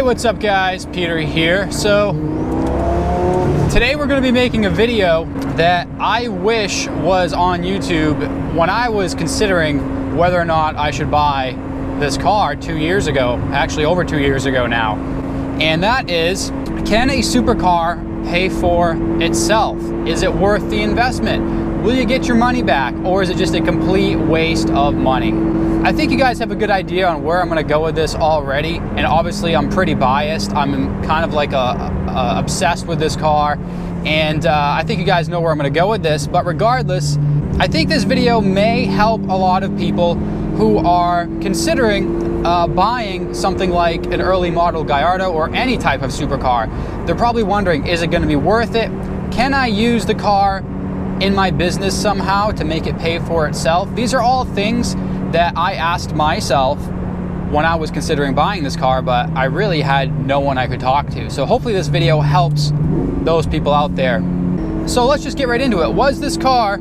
Hey, what's up guys? Peter here. So today we're going to be making a video that I wish was on YouTube when I was considering whether or not I should buy this car 2 years ago, actually over 2 years ago now. And that is, can a supercar pay for itself? Is it worth the investment? Will you get your money back, or is it just a complete waste of money? I think you guys have a good idea on where I'm going to go with this already, and obviously I'm pretty biased. I'm kind of like obsessed with this car, and I think you guys know where I'm going to go with this. But regardless, I think this video may help a lot of people who are considering buying something like an early model Gallardo or any type of supercar. They're probably wondering, is it going to be worth it? Can I use the car in my business somehow to make it pay for itself? These are all things that I asked myself when I was considering buying this car, but I really had no one I could talk to. So hopefully this video helps those people out there. So let's just get right into it. Was this car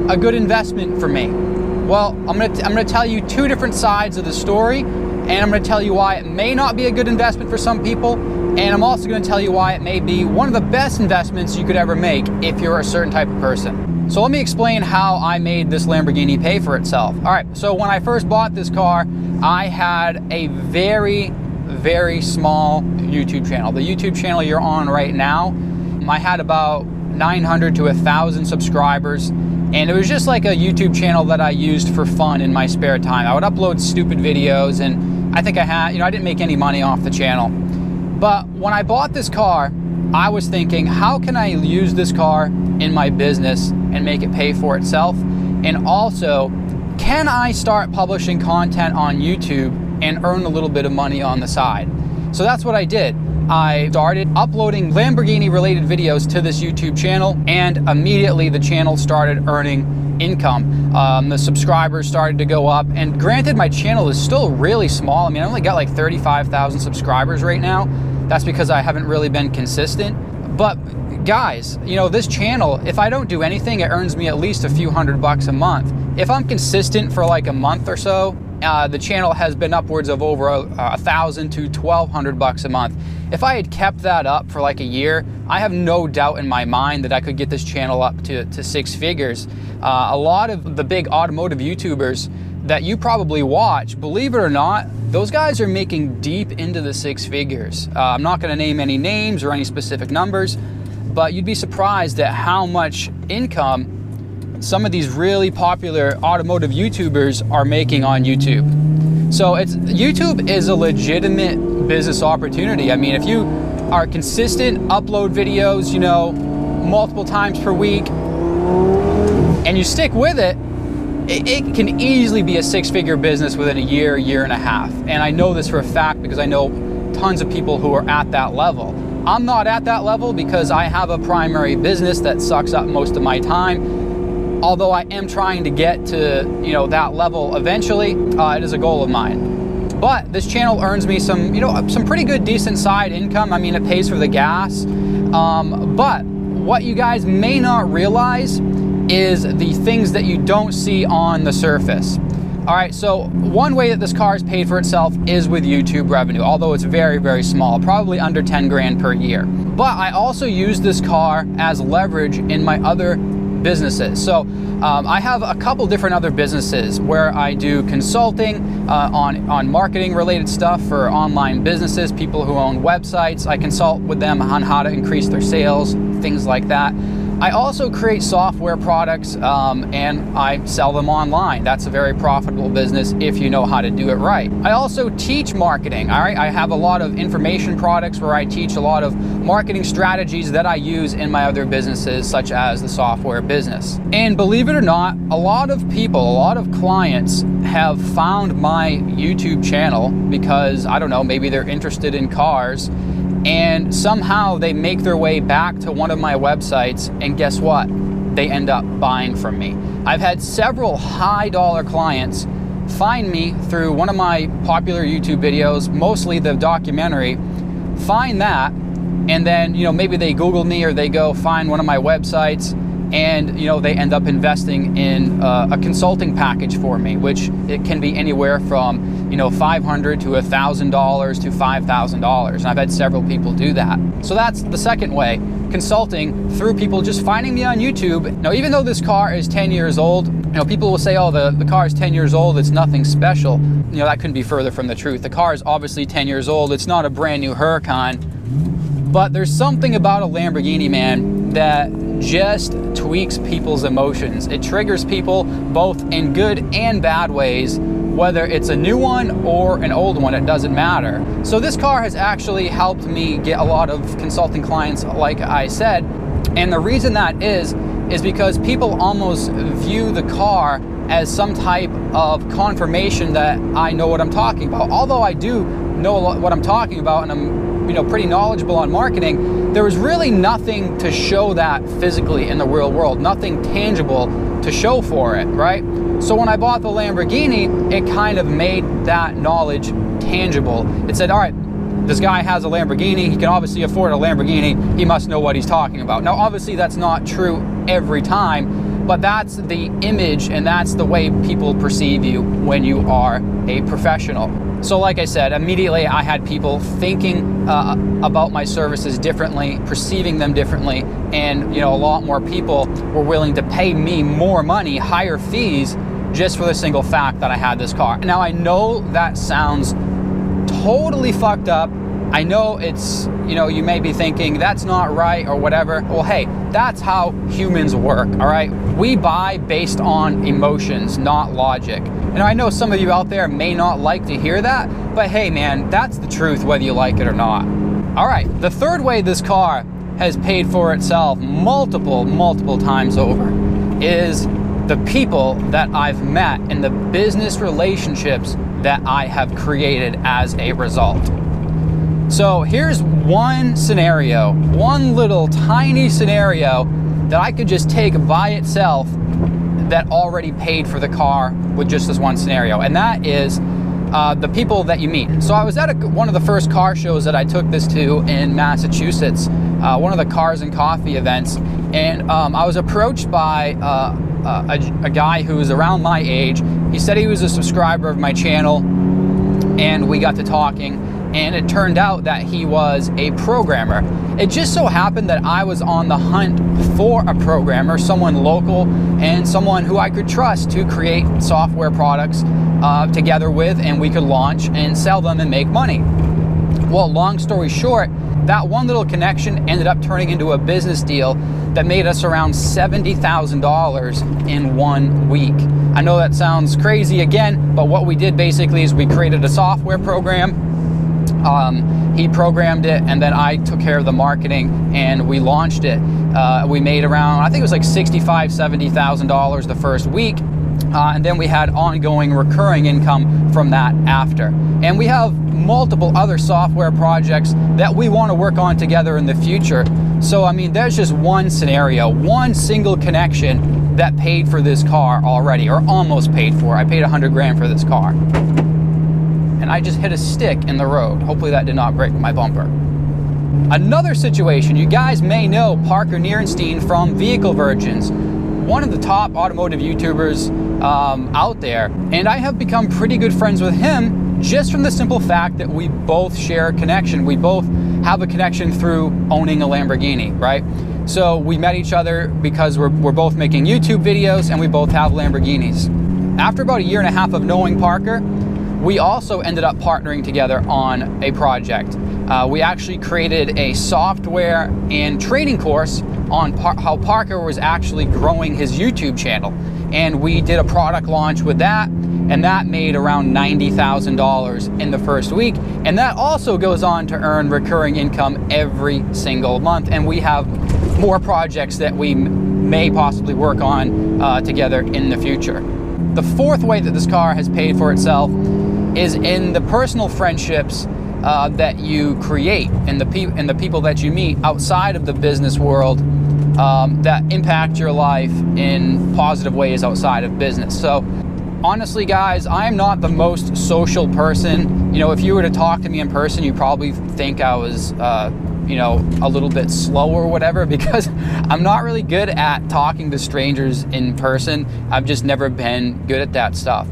a good investment for me? Well, I'm gonna tell you two different sides of the story, and I'm gonna tell you why it may not be a good investment for some people, and I'm also gonna tell you why it may be one of the best investments you could ever make if you're a certain type of person. So let me explain how I made this Lamborghini pay for itself. All right, so when I first bought this car, I had a very, very small YouTube channel. The YouTube channel you're on right now, I had about 900 to 1,000 subscribers. And it was just like a YouTube channel that I used for fun in my spare time. I would upload stupid videos, and I think I didn't make any money off the channel. But when I bought this car, I was thinking, how can I use this car in my business and make it pay for itself? And also, can I start publishing content on YouTube and earn a little bit of money on the side? So that's what I did. I started uploading Lamborghini related videos to this YouTube channel, and immediately the channel started earning income. The subscribers started to go up, and granted my channel is still really small. I mean, I only got like 35,000 subscribers right now. That's because I haven't really been consistent. But guys, you know, this channel, if I don't do anything, it earns me at least a few $100 a month. If I'm consistent for like a month or so, the channel has been upwards of over $1,000 to $1,200 a month. If I had kept that up for like a year, I have no doubt in my mind that I could get this channel up to six figures. A lot of the big automotive YouTubers that you probably watch, believe it or not, those guys are making deep into the six figures. I'm not going to name any names or any specific numbers, but you'd be surprised at how much income some of these really popular automotive YouTubers are making on YouTube. So YouTube is a legitimate business opportunity. I mean, if you are consistent, upload videos, you know, multiple times per week, and you stick with it, it can easily be a six-figure business within a year, year and a half. And I know this for a fact because I know tons of people who are at that level. I'm not at that level because I have a primary business that sucks up most of my time. Although I am trying to get to, you know, that level eventually, it is a goal of mine. But this channel earns me some pretty good, decent side income. I mean, it pays for the gas. But what you guys may not realize is the things that you don't see on the surface. All right, so one way that this car is paid for itself is with YouTube revenue, although it's very, very small, probably under 10 grand per year. But I also use this car as leverage in my other businesses. So I have a couple different other businesses where I do consulting on marketing related stuff for online businesses, people who own websites. I consult with them on how to increase their sales, things like that. I also create software products and I sell them online. That's a very profitable business if you know how to do it right. I also teach marketing, all right? I have a lot of information products where I teach a lot of marketing strategies that I use in my other businesses, such as the software business. And believe it or not, a lot of people, a lot of clients have found my YouTube channel because, I don't know, maybe they're interested in cars, and somehow they make their way back to one of my websites, and guess what? They end up buying from me. I've had several high dollar clients find me through one of my popular YouTube videos, mostly the documentary, find that, and then, you know, maybe they Google me or they go find one of my websites, and, you know, they end up investing in a consulting package for me, which it can be anywhere from, you know, $500 to $1,000 to $5,000. And I've had several people do that. So that's the second way, consulting through people just finding me on YouTube. Now, even though this car is 10 years old, you know, people will say, oh, the car is 10 years old, it's nothing special. You know, that couldn't be further from the truth. The car is obviously 10 years old. It's not a brand new Huracan, but there's something about a Lamborghini, man, that just tweaks people's emotions. It triggers people both in good and bad ways, whether it's a new one or an old one, it doesn't matter. So this car has actually helped me get a lot of consulting clients, like I said. And the reason that is because people almost view the car as some type of confirmation that I know what I'm talking about. Although I do know what I'm talking about and I'm, you know, pretty knowledgeable on marketing, there was really nothing to show that physically in the real world, nothing tangible to show for it, right? So when I bought the Lamborghini, it kind of made that knowledge tangible. It said, all right, this guy has a Lamborghini, he can obviously afford a Lamborghini, he must know what he's talking about. Now, obviously that's not true every time, but that's the image and that's the way people perceive you when you are a professional. So like I said, immediately I had people thinking about my services differently, perceiving them differently, and, you know, a lot more people were willing to pay me more money, higher fees, just for the single fact that I had this car. Now, I know that sounds totally fucked up. I know it's, you know, you may be thinking that's not right or whatever. Well, hey, that's how humans work, all right? We buy based on emotions, not logic. And I know some of you out there may not like to hear that, but hey, man, that's the truth whether you like it or not. All right, the third way this car has paid for itself multiple times over is the people that I've met and the business relationships that I have created as a result. So here's one scenario, one little tiny scenario that I could just take by itself that already paid for the car with just this one scenario, and that is the people that you meet. So I was at one of the first car shows that I took this to in Massachusetts, one of the Cars and Coffee events, and I was approached by a guy who was around my age. He said he was a subscriber of my channel, and we got to talking, and it turned out that he was a programmer. It just so happened that I was on the hunt for a programmer, someone local and someone who I could trust to create software products together with, and we could launch and sell them and make money. Well, long story short, that one little connection ended up turning into a business deal that made us around $70,000 in 1 week. I know that sounds crazy again, but what we did basically is we created a software program. He programmed it, and then I took care of the marketing, and we launched it. We made around, I think it was like $65,000, $70,000 the first week. And then we had ongoing recurring income from that after. And we have multiple other software projects that we want to work on together in the future. So, I mean, there's just one scenario, one single connection that paid for this car already, or almost paid for. I paid 100 grand for this car. And I just hit a stick in the road. Hopefully that did not break my bumper. Another situation, you guys may know Parker Nierenstein from Vehicle Virgins, one of the top automotive YouTubers out there. And I have become pretty good friends with him just from the simple fact that we both share a connection. We both have a connection through owning a Lamborghini, right? So we met each other because we're both making YouTube videos and we both have Lamborghinis. After about 1.5 years of knowing Parker, we also ended up partnering together on a project. We actually created a software and training course on how Parker was actually growing his YouTube channel. And we did a product launch with that, and that made around $90,000 in the first week. And that also goes on to earn recurring income every single month. And we have more projects that we may possibly work on together in the future. The fourth way that this car has paid for itself is in the personal friendships that you create and the people that you meet outside of the business world that impact your life in positive ways outside of business. So honestly, guys, I am not the most social person. You know, if you were to talk to me in person, you probably think I was you know, a little bit slow or whatever, because I'm not really good at talking to strangers in person. I've just never been good at that stuff.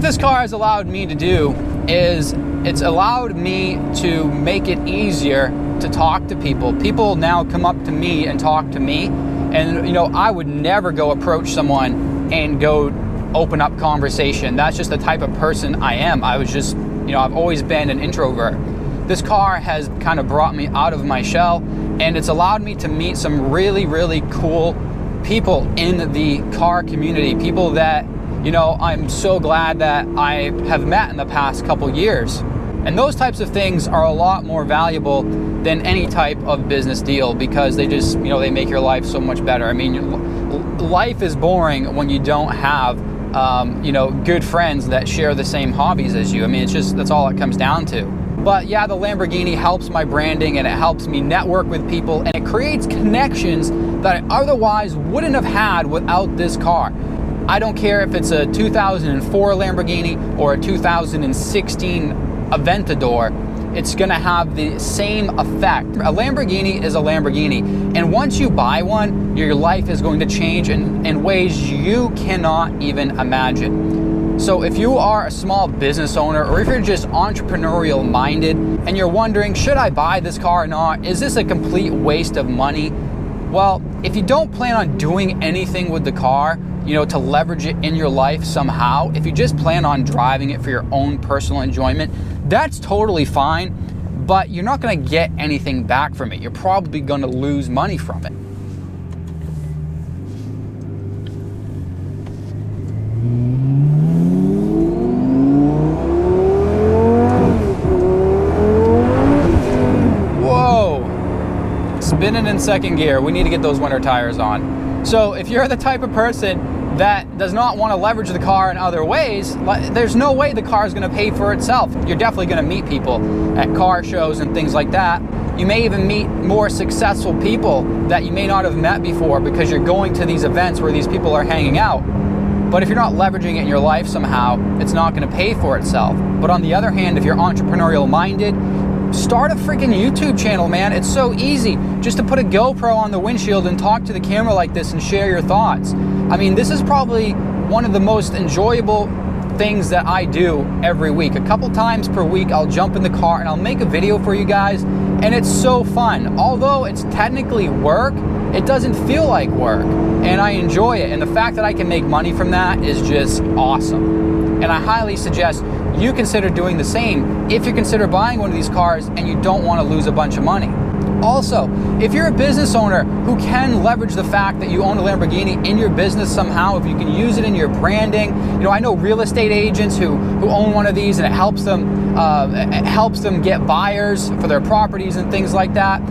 What this car has allowed me to do is it's allowed me to make it easier to talk to people. People now come up to me and talk to me, and you know, I would never go approach someone and go open up conversation. That's just the type of person I am. I was just, you know, I've always been an introvert. This car has kind of brought me out of my shell, and it's allowed me to meet some really, really cool people in the car community, people that, you know, I'm so glad that I have met in the past couple years. And those types of things are a lot more valuable than any type of business deal, because they just, you know, they make your life so much better. I mean, life is boring when you don't have, you know, good friends that share the same hobbies as you. I mean, it's just, that's all it comes down to. But yeah, the Lamborghini helps my branding, and it helps me network with people, and it creates connections that I otherwise wouldn't have had without this car. I don't care if it's a 2004 Lamborghini or a 2016 Aventador, it's gonna have the same effect. A Lamborghini is a Lamborghini, and once you buy one, your life is going to change in ways you cannot even imagine. So if you are a small business owner, or if you're just entrepreneurial minded and you're wondering, should I buy this car or not? Is this a complete waste of money? Well, if you don't plan on doing anything with the car, you know, to leverage it in your life somehow, if you just plan on driving it for your own personal enjoyment, that's totally fine, but you're not gonna get anything back from it. You're probably gonna lose money from it. Spinning in second gear. We need to get those winter tires on. So if you're the type of person that does not want to leverage the car in other ways, there's no way the car is going to pay for itself. You're definitely going to meet people at car shows and things like that. You may even meet more successful people that you may not have met before, because you're going to these events where these people are hanging out. But if you're not leveraging it in your life somehow, it's not going to pay for itself. But on the other hand, if you're entrepreneurial minded, start a freaking YouTube channel, man. It's so easy just to put a GoPro on the windshield and talk to the camera like this and share your thoughts. I mean, this is probably one of the most enjoyable things that I do every week. A couple times per week, I'll jump in the car and I'll make a video for you guys, and it's so fun. Although it's technically work, it doesn't feel like work, and I enjoy it. And the fact that I can make money from that is just awesome. And I highly suggest you consider doing the same if you consider buying one of these cars and you don't want to lose a bunch of money. Also, if you're a business owner who can leverage the fact that you own a Lamborghini in your business somehow, if you can use it in your branding, you know, I know real estate agents who own one of these, and it helps them get buyers for their properties and things like that.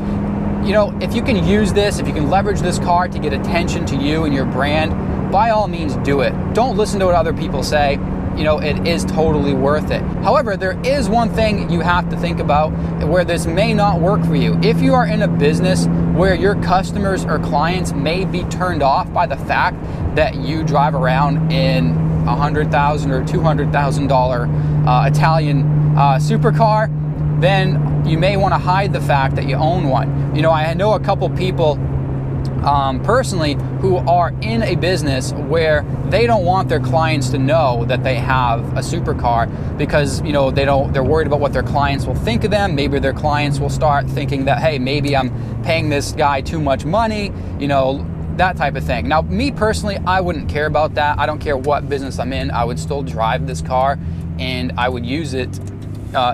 You know, if you can use this, if you can leverage this car to get attention to you and your brand, by all means do it. Don't listen to what other people say. You know, it is totally worth it. However, there is one thing you have to think about where this may not work for you. If you are in a business where your customers or clients may be turned off by the fact that you drive around in $100,000 or $200,000 Italian supercar, then you may want to hide the fact that you own one. You know, I know a couple people personally who are in a business where they don't want their clients to know that they have a supercar, because, you know, they're worried about what their clients will think of them. Maybe their clients will start thinking that, hey, maybe I'm paying this guy too much money, you know, that type of thing. Now, me personally, I wouldn't care about that. I don't care what business I'm in. I would still drive this car and I would use it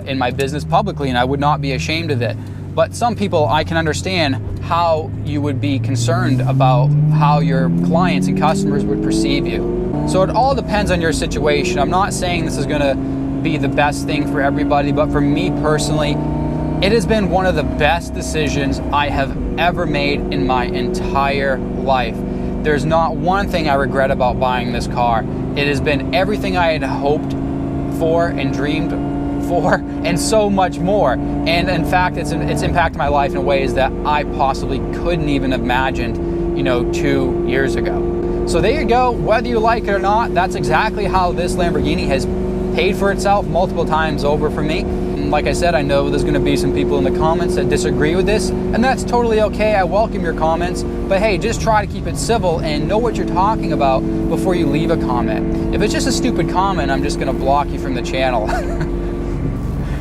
in my business publicly, and I would not be ashamed of it. But some people, I can understand how you would be concerned about how your clients and customers would perceive you. So it all depends on your situation. I'm not saying this is gonna be the best thing for everybody, but for me personally, it has been one of the best decisions I have ever made in my entire life. There's not one thing I regret about buying this car. It has been everything I had hoped for and dreamed for, and so much more. And in fact, it's impacted my life in ways that I possibly couldn't even have imagined, you know, 2 years ago. So there you go. Whether you like it or not, that's exactly how this Lamborghini has paid for itself multiple times over for me. And like I said, I know there's going to be some people in the comments that disagree with this, and that's totally okay. I welcome your comments. But hey, just try to keep it civil and know what you're talking about before you leave a comment. If it's just a stupid comment, I'm just gonna block you from the channel.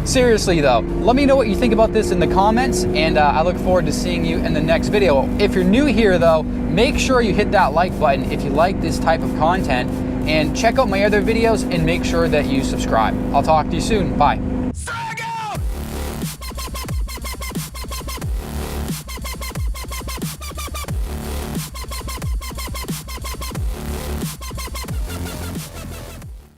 Seriously though, let me know what you think about this in the comments, and I look forward to seeing you in the next video. If you're new here though, make sure you hit that like button if you like this type of content, and check out my other videos and make sure that you subscribe. I'll talk to you soon. Bye.